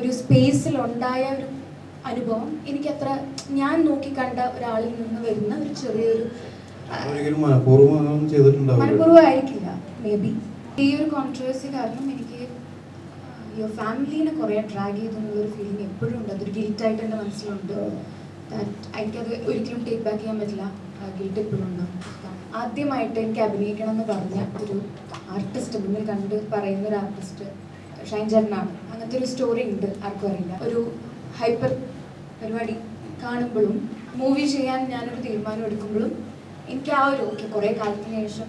ഒരു സ്പേസിലുണ്ടായ ഒരു അനുഭവം എനിക്കത്ര ഞാൻ നോക്കിക്കണ്ട ഒരാളിൽ നിന്ന് വരുന്ന ഒരു ചെറിയൊരു മനഃപൂർവ്വമായിരിക്കില്ല മേ ബി. ഈ ഒരു കോൺട്രവേഴ്സി കാരണം എനിക്ക് ഈ ഫാമിലീനെ കുറേ ഡ്രാഗ് ചെയ്തു എന്നുള്ളൊരു ഫീലിംഗ് എപ്പോഴും ഉണ്ട്. അതൊരു ഗിൽറ്റായിട്ട് എൻ്റെ മനസ്സിലുണ്ട്. എനിക്കത് ഒരിക്കലും ടേക്ക് ബാക്ക് ചെയ്യാൻ പറ്റില്ല. ഗിൽറ്റ് എപ്പോഴും ഉണ്ട്. ആദ്യമായിട്ട് എനിക്ക് അഭിനയിക്കണം എന്ന് പറഞ്ഞ ഒരു ആർട്ടിസ്റ്റ്, മുന്നിൽ കണ്ട് പറയുന്ന ഒരു ആർട്ടിസ്റ്റ് ഷൈൻ ചേട്ടനാണ്. അങ്ങനത്തെ ഒരു സ്റ്റോറി ഉണ്ട്, ആർക്കും അറിയില്ല. ഒരു ഹൈപ്പർ പരിപാടി കാണുമ്പോഴും മൂവി ചെയ്യാൻ ഞാനൊരു തീരുമാനം എടുക്കുമ്പോഴും എനിക്ക് ആ ഒരു കുറേ കാലത്തിന് ശേഷം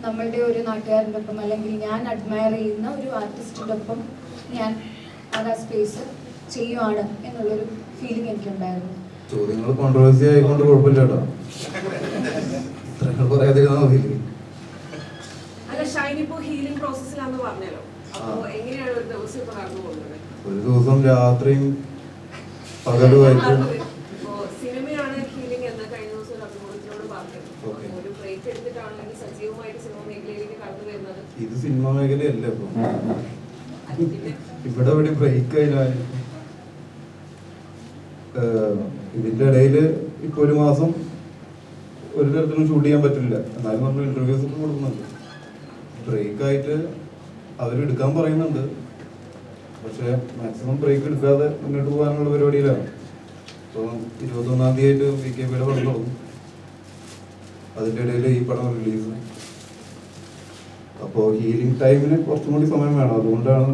നമ്മളുടെ ഒരു നാട്ടുകാരൻ്റെ ഒപ്പം അല്ലെങ്കിൽ ഞാൻ അഡ്മയർ ചെയ്യുന്ന ഒരു ആർട്ടിസ്റ്റിൻ്റെ ഒപ്പം ഞാൻ ആ സ്പേസ് ചെയ്യുവാണ് എന്നുള്ളൊരു ഫീലിംഗ് എനിക്കുണ്ടായിരുന്നു. ചോദ്യങ്ങൾ കോൺട്രവേഴ്സി ആയിക്കൊണ്ട് കുഴപ്പമില്ല കേട്ടോ. അല്ല, ഷൈൻ ഇപ്പോൾ ഹീലിംഗ് പ്രോസസ്സിലാണെന്ന് പറഞ്ഞല്ലോ. അപ്പോൾ എങ്ങനെയാണ് ഒരു ദിവസം ഇപ്പോൾ കടന്നു പോകുന്നത്? ഒരു ദിവസം രാത്രിയും പകലുമായിട്ട് സിനിമയാണ് ഹീലിംഗ് എന്ന് കഴിഞ്ഞ ദിവസം ഒരു അഭിമുഖത്തിനോട് പറഞ്ഞത്. ഒരു ബ്രേക്ക് എടുത്തിട്ടാണ് സജീവമായിട്ട് സിനിമ മേഖലയിലേക്ക് കടന്നു വരുന്നത്. ഇത് സിനിമ മേഖലയല്ല ഇപ്പൊ. ഇവിടെ ഇവിടെ ബ്രേക്ക് ആയില്ല. ഇതിന്റെ ഇടയിൽ ഇപ്പൊ ഒരു മാസം ഒരു തരത്തിലും ഷൂട്ട് ചെയ്യാൻ പറ്റില്ല. എന്നാലും നമ്മൾ ഇന്റർവ്യൂസ് ഒക്കെ കൊടുക്കുന്നുണ്ട്. ബ്രേക്ക് ആയിട്ട് അവരെടുക്കാൻ പറയുന്നുണ്ട്. പക്ഷെ മാക്സിമം ബ്രേക്ക് എടുക്കാതെ മുന്നോട്ട് പോകാനുള്ള പരിപാടിയിലാണ്. ഇപ്പോൾ 21-ാം തീയതി VKP പടം തുടങ്ങും. അതിൻ്റെ ഇടയിൽ ഈ പടം റിലീസ്. അപ്പോൾ ഹീലിംഗ് ടൈമിന് കുറച്ചും കൂടി സമയം വേണം. അതുകൊണ്ടാണ്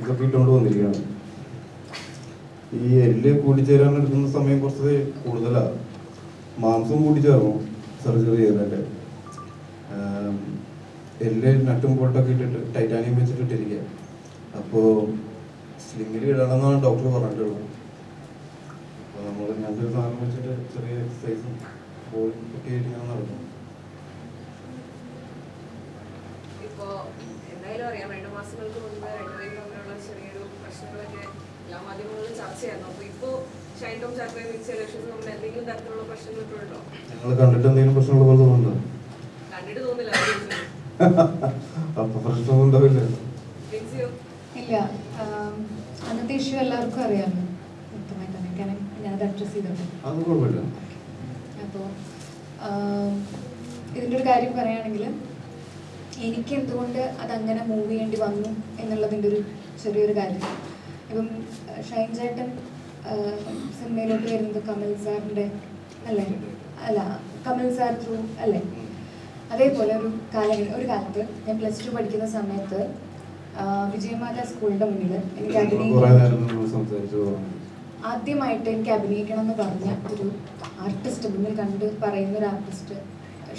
ഇതൊക്കെ ഇട്ടുകൊണ്ട് വന്നിരിക്കുന്നത്. ഈ എല്ല് കൂടിച്ചേരാൻ എടുക്കുന്ന സമയം കുറച്ച് കൂടുതലാണ്. മാംസം കൂടിച്ചേർന്നു സർജറി ചെയ്തതിൻ്റെ. എല്ല് നട്ടും ബോൾട്ടൊക്കെ ഇട്ടിട്ട് ടൈറ്റാനിയം വെച്ചിട്ട് ഇട്ടിരിക്കുക. അപ്പോൾ സ്ലിങ്ങിൽ ഇടണമെന്നാണ് ഡോക്ടർ പറഞ്ഞിട്ടുള്ളത്. അപ്പോൾ നമ്മൾ ഞാനൊരു സാധനം വെച്ചിട്ട് ചെറിയ എക്സസൈസും ബോളും ഒക്കെ ആയിട്ട് ഞാൻ നടക്കും. ഇപ്പോൾ എന്തായാലും അറിയാം, 2 മാസങ്ങൾക്ക് മുൻപ് രണ്ടുപേരും തമ്മിലുള്ള ചെറിയൊരു പ്രശ്നങ്ങളൊക്കെ എല്ലാ മാധ്യമങ്ങളിലും ചർച്ചയായിരുന്നു. അപ്പോൾ ഇപ്പോൾ ഷൈൻ ടോം ചാക്കോയും മിക്സി ഇലക്ഷൻസ് തമ്മിൽ എന്തെങ്കിലും തരത്തിലുള്ള പ്രശ്നങ്ങൾ ഇപ്പോഴുണ്ടോ? ഞങ്ങൾ കണ്ടിട്ട് എന്തെങ്കിലും പ്രശ്നമുള്ള പോലെ തോന്നുന്നുണ്ടോ? കണ്ടിട്ട് തോന്നില്ല. അപ്പൊ പ്രശ്നമൊന്നും ഉണ്ടാവില്ല. ഇല്ല, അങ്ങനത്തെ ഇഷ്യൂ എല്ലാവർക്കും അറിയാമല്ലോ. വ്യക്തമായി തന്നെ കാരണം ഞാനത് അഡ്രസ് ചെയ്തോട്ടെ. അത് കുഴപ്പമില്ല. അപ്പോൾ ഇതിൻ്റെ ഒരു കാര്യം പറയുകയാണെങ്കിൽ എനിക്ക് എന്തുകൊണ്ട് അതങ്ങനെ മൂവ് ചെയ്യേണ്ടി വന്നു എന്നുള്ളതിൻ്റെ ഒരു ചെറിയൊരു കാര്യം. ഇപ്പം ഷൈൻ ചേട്ടൻ സിനിമയിലോട്ട് വരുന്നത് കമൽ സാറിൻ്റെ അല്ലേ? അല്ല, കമൽ സാർ ത്രൂ അല്ലേ? അതേപോലെ ഒരു കാലത്ത് ഞാൻ +2 പഠിക്കുന്ന സമയത്ത് വിജയമാല സ്കൂളിൻ്റെ മുന്നിൽ എനിക്ക് ആദ്യമായിട്ട് എനിക്ക് അഭിനയിക്കണം എന്ന് പറഞ്ഞ ഒരു ആർട്ടിസ്റ്റ്, മുന്നിൽ കണ്ട് പറയുന്ന ഒരു ആർട്ടിസ്റ്റ്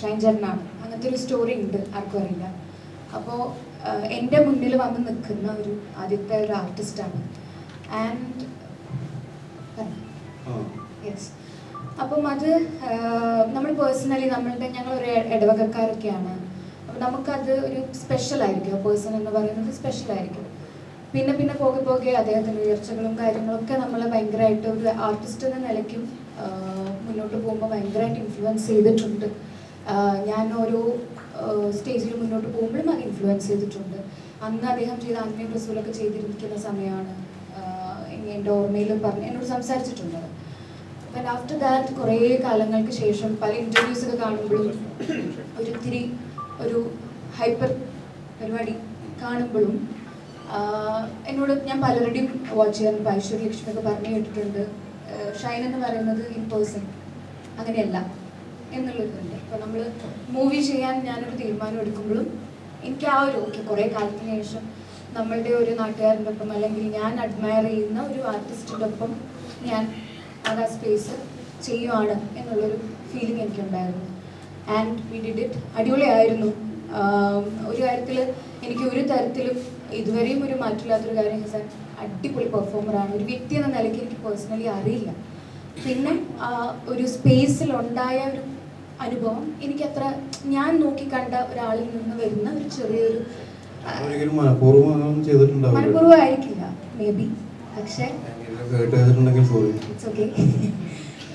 ഷൈൻ ചേട്ടനാണ്. അങ്ങനത്തെ ഒരു സ്റ്റോറി ഉണ്ട്, ആർക്കും അറിയില്ല. അപ്പോൾ എൻ്റെ മുന്നിൽ വന്ന് നിൽക്കുന്ന ഒരു ആദ്യത്തെ ഒരു ആർട്ടിസ്റ്റാണ്. ആൻഡ് യെസ്, അപ്പം അത് നമ്മൾ പേഴ്സണലി ഞങ്ങളൊരു ഇടവകക്കാരൊക്കെയാണ്. അപ്പം നമുക്കത് ഒരു സ്പെഷ്യലായിരിക്കും. പേഴ്സൺ എന്ന് പറയുന്നത് സ്പെഷ്യലായിരിക്കും. പിന്നെ പോകെ അദ്ദേഹത്തിൻ്റെ ഉയർച്ചകളും കാര്യങ്ങളൊക്കെ നമ്മളെ ഭയങ്കരമായിട്ട് ഒരു ആർട്ടിസ്റ്റ് എന്ന നിലയ്ക്കും മുന്നോട്ട് പോകുമ്പോൾ ഭയങ്കരമായിട്ട് ഇൻഫ്ലുവൻസ് ചെയ്തിട്ടുണ്ട്. ഞാൻ ഓരോ സ്റ്റേജിൽ മുന്നോട്ട് പോകുമ്പോഴും അത് ഇൻഫ്ലുവൻസ് ചെയ്തിട്ടുണ്ട്. അന്ന് അദ്ദേഹം ചെയ്ത ആത്മീയ പ്രസൂലൊക്കെ ചെയ്തിരിക്കുന്ന സമയമാണ് എൻ്റെ ഓർമ്മയിൽ എന്നോട് സംസാരിച്ചിട്ടുണ്ട്. ആൻഡ് ആഫ്റ്റർ ദാറ്റ് കുറേ കാലങ്ങൾക്ക് ശേഷം പല ഇൻ്റർവ്യൂസൊക്കെ കാണുമ്പോഴും ഒരു ഹൈപ്പർ പരിപാടി കാണുമ്പോഴും എന്നോട് ഞാൻ പലരുടെയും വാച്ച് ചെയ്യാറുണ്ട്. ഐശ്വര്യ ലക്ഷ്മിയൊക്കെ പറഞ്ഞു കേട്ടിട്ടുണ്ട്, ഷൈൻ എന്ന് പറയുന്നത് ഇൻ പേഴ്സൺ അങ്ങനെയല്ല എന്നുള്ളതുണ്ട്. അപ്പോൾ നമ്മൾ മൂവി ചെയ്യാൻ ഞാനൊരു തീരുമാനം എടുക്കുമ്പോഴും എനിക്ക് ആ ഒരു കുറേ കാലത്തിന് ശേഷം നമ്മളുടെ ഒരു നാട്ടുകാരൻ്റെ ഒപ്പം അല്ലെങ്കിൽ ഞാൻ അഡ്മയർ ചെയ്യുന്ന ഒരു ആർട്ടിസ്റ്റിൻ്റെ ഒപ്പം ഞാൻ ആ സ്പേസ് ചെയ്യുവാണ് എന്നുള്ളൊരു ഫീലിംഗ് എനിക്കുണ്ടായിരുന്നു. And we did it. അടിപൊളിയായിരുന്നു. ഒരു കാര്യത്തിൽ എനിക്ക് ഒരു തരത്തിലും ഇതുവരെയും ഒരു മാറ്റില്ലാത്തൊരു കാര്യം വെച്ചാൽ അടിപൊളി പെർഫോമറാണ്. ഒരു വ്യക്തി എന്ന നിലയ്ക്ക് എനിക്ക് പേഴ്സണലി അറിയില്ല. പിന്നെ ഒരു സ്പേസിലുണ്ടായ ഒരു അനുഭവം എനിക്കത്ര ഞാൻ നോക്കിക്കണ്ട ഒരാളിൽ നിന്ന് വരുന്ന ഒരു ചെറിയൊരു മനഃപൂർവ്വമായിരിക്കില്ല മേ ബി. പക്ഷേ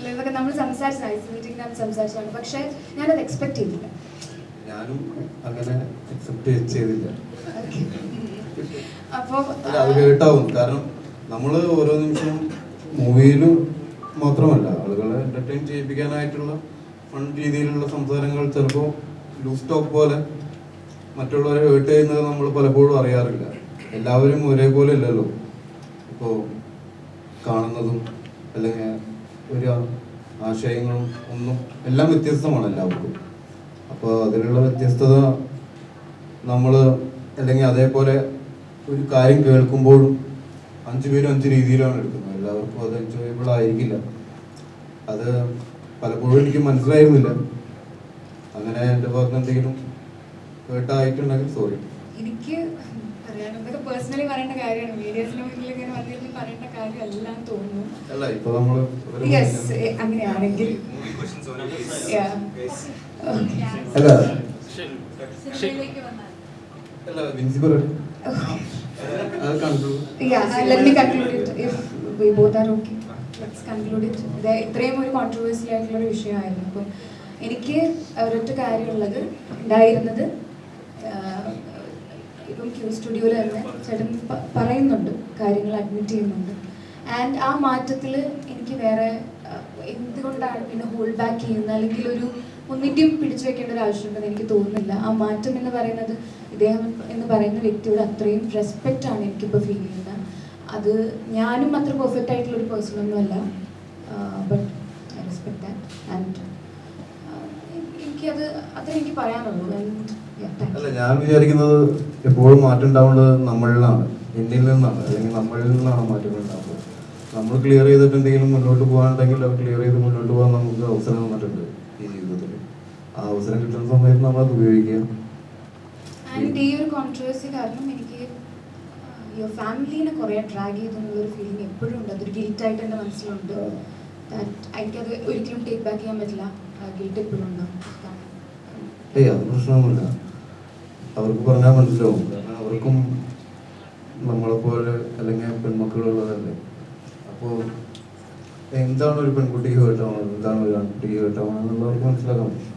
ഇതൊക്കെ നമ്മൾ സംസാരിച്ചതാണ്. പക്ഷെ ഞാനത് എക്സ്പെക്ട് ചെയ്തില്ല. ഞാനും അങ്ങനെ എക്സെപ്റ്റ് ചെയ്തില്ല. അപ്പോൾ അത് കേട്ടാവും. കാരണം നമ്മൾ ഓരോ നിമിഷവും മൂവിയിലും മാത്രമല്ല ആളുകളെ എന്റർടൈൻ ചെയ്യിപ്പിക്കാനായിട്ടുള്ള ഫൺ രീതിയിലുള്ള സംസാരങ്ങൾ ചിലപ്പോൾ ലൂസ് ടോക്ക് പോലെ മറ്റുള്ളവരെ ഹേർട്ട് ചെയ്യുന്നത് നമ്മൾ പലപ്പോഴും അറിയാറില്ല. എല്ലാവരും ഒരേപോലെ അല്ലല്ലോ ഇപ്പോൾ കാണുന്നതും അല്ലെങ്കിൽ ഒരു ആശയങ്ങളും ഒന്നും എല്ലാം വ്യത്യസ്തമാണ് എല്ലാവർക്കും. അപ്പോൾ അതിലുള്ള വ്യത്യസ്തത നമ്മൾ അല്ലെങ്കിൽ അതേപോലെ ഒരു കാര്യം കേൾക്കുമ്പോഴും 5 പേരും 5 രീതിയിലാണ് എടുക്കുന്നത്. എല്ലാവർക്കും അത് എൻജോയബിൾ ആയിരിക്കില്ല. അത് പലപ്പോഴും എനിക്ക് മനസ്സിലായിരുന്നില്ല. അങ്ങനെ എൻ്റെ ഭാഗത്ത് എന്തെങ്കിലും കേട്ടായിട്ടുണ്ടെങ്കിൽ സോറി. എനിക്ക് പറയാനുള്ളത് പേഴ്സണലി പറയേണ്ട കാര്യമാണ്. മീഡിയസിന് മുന്നിൽ ഇങ്ങനെ വന്നിരുന്ന് പറയേണ്ട കാര്യമല്ല എന്ന് തോന്നുന്നു. അല്ല ഇപ്പൊ നമ്മള് യെസ്, അങ്ങനെയാണെങ്കിൽ അല്ല അല്ല വിൻസി പറയട്ടെ. അത് conclude. let me conclude it if we both are okay. Let's conclude it. ഇത്രയും ഒരു കോൺട്രവേഴ്സി ആയിട്ടുള്ള ഒരു വിഷയമായിരുന്നു. അപ്പം എനിക്ക് ഒരൊറ്റ കാര്യമുള്ളത് ഉണ്ടായിരുന്നത്, ഇപ്പം ക്യൂ സ്റ്റുഡിയോയിൽ തന്നെ ചേട്ടൻ പറയുന്നുണ്ട്, കാര്യങ്ങൾ അഡ്മിറ്റ് ചെയ്യുന്നുണ്ട്. ആൻഡ് ആ മാറ്റത്തിൽ എനിക്ക് വേറെ എന്തുകൊണ്ടാണ് പിന്നെ ഹോൾഡ് ബാക്ക് ചെയ്യുന്നത്, അല്ലെങ്കിൽ ഒരു ഒന്നിൻ്റെയും പിടിച്ചു വെക്കേണ്ട ഒരു ആവശ്യമുണ്ടെന്ന് എനിക്ക് തോന്നുന്നില്ല. ആ മാറ്റം എന്ന് പറയുന്നത് ഇദ്ദേഹം എന്ന് പറയുന്ന വ്യക്തിയോട് അത്രയും റെസ്പെക്റ്റ് ആണ് എനിക്കിപ്പോൾ ഫീൽ ചെയ്യുന്നത്. അത് ഞാനും അത്ര പെർഫെക്റ്റ് ആയിട്ടുള്ള ഒരു പേഴ്സണൊന്നും അല്ല, but I respect that. And എനിക്കത് അത്ര എനിക്ക് പറയാനുള്ളൂ. അല്ല ഞാൻ വിചാരിക്കുന്നത് എപ്പോഴും മാറ്റം ഉണ്ടാവേണ്ടത് നമ്മളിലാണ്, എന്നിൽ നിന്നാണ്, അല്ലെങ്കിൽ നമ്മളിൽ നിന്നാണ് മാറ്റങ്ങൾ ഉണ്ടാവുന്നത്. നമ്മൾ ക്ലിയർ ചെയ്തിട്ട് എന്തെങ്കിലും മുന്നോട്ട് പോകാനുണ്ടെങ്കിൽ അത് ക്ലിയർ ചെയ്ത് മുന്നോട്ട് പോകാൻ നമുക്ക് അവസരം തന്നിട്ടുണ്ട് ഈ ജീവിതത്തിൽ. ആ അവസരം കിട്ടുന്ന സമയത്ത് നമ്മളത് ഉപയോഗിക്കുക. ആൻഡ് ഈ ഒരു കോൺട്രവേഴ്സി കാരണം എനിക്ക് യുവർ ഫാമിലീനെ കുറേ ഡ്രാഗ് ചെയ്തെന്നുള്ളൊരു ഫീലിംഗ് എപ്പോഴും ഉണ്ട്. അതൊരു ഗിൽറ്റായിട്ട് എൻ്റെ മനസ്സിലുണ്ട്. എനിക്കത് ഒരിക്കലും ടേക്ക് ബാക്ക് ചെയ്യാൻ പറ്റില്ല. ഗിൽറ്റ് എപ്പോഴും ഉണ്ടാവും. അത് പ്രശ്നമൊന്നുമില്ല. അവർക്ക് പറഞ്ഞാൽ മനസ്സിലാവും. കാരണം അവർക്കും നമ്മളെപ്പോലെ അല്ലെങ്കിൽ പെൺമക്കളുള്ളതല്ലേ. അപ്പോൾ എന്താണ് ഒരു പെൺകുട്ടിക്ക് കേട്ടാവുന്നത്, എന്താണ് ഒരു ആൺകുട്ടിക്ക് കേട്ടാവുന്നത് എന്നുള്ളവർക്ക് മനസ്സിലാക്കാൻ പറ്റും.